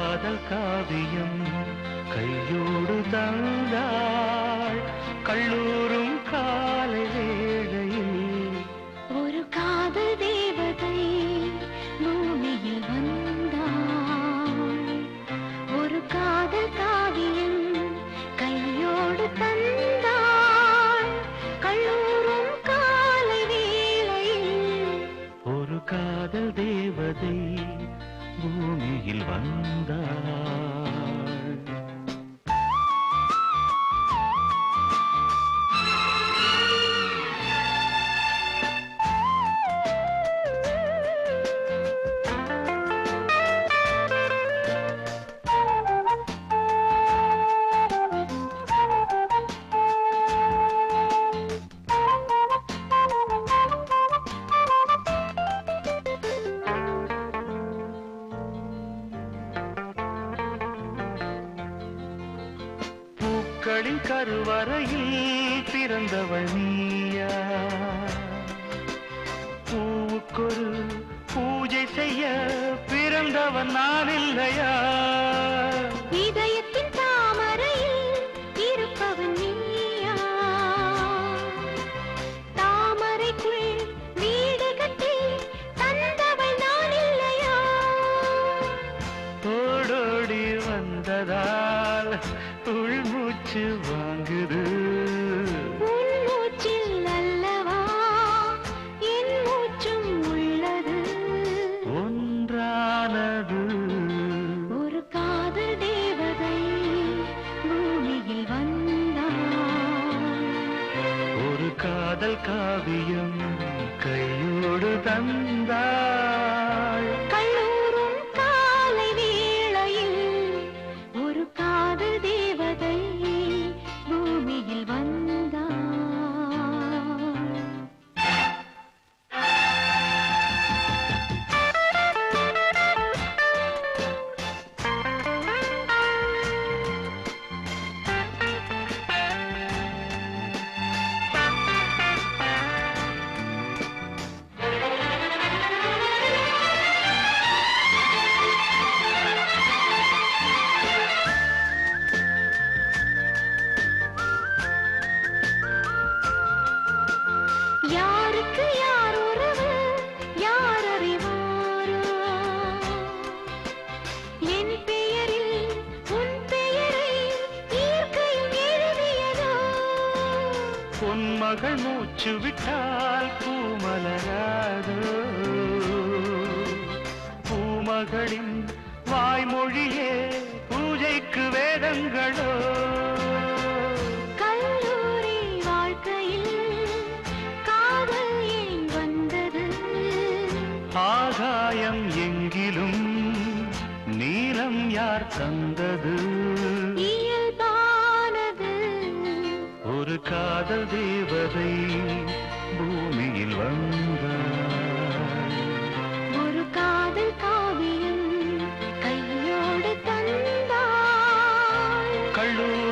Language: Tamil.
காதல் காவியம் கையோடு தந்தாள் கல்லூரும் காலை வேளையில் ஒரு காதல் தேவதை பூமியில் வந்தாள் ஒரு காதல் காவியம் கையோடு தந்தாள் கல்லூரும் காலை வேளையில் ஒரு காதல் தேவதை பூமியில் வந்தாள் பூக்களின் கருவறையில் பிறந்தவள் நீயா பூவுக்கொரு பூஜை செய்ய பிறந்தவன் நான் இல்லையா இதயத்தின் தாமரையில் இருப்பவன் நீயா தாமரைக்குள் வீடு கட்டி தந்தவள் நான் இல்லையா ஓடோடி வந்ததால் உள்மூச்சு வாங்குது உன் மூச்சில் அல்லவா என் மூச்சும் உள்ளது ஒன்றானது ஒரு காதல் தேவதை பூமியில் வந்தாள் ஒரு காதல் காவியம் கையோடு தந்தாள் கல்லூரும் காலை வேளையில் ஒரு காதல் தேவதை பூமியில் வந்தாள் யாருக்கு யார் உறவு யார் அறிவாரோ என் பெயரில் உன் பெயரை இயற்கையும் எழுதியதோ பொன்மகள் மூச்சு விட்டால் பூமலராதோ பூமகளின் வாய்மொழியே பூஜைக்கு வேதங்களோ கல்லூரி வாழ்க்கையில் காதல் ஏன் வந்தது ஆகாயம் எங்கிலும் நீலம் யார் தந்தது இயல்பானது ஒரு காதல் தேவதை பூமியில் வந்தாள் ஒரு காதல் காவியம் கையோடு தந்தாள் கல்லூரி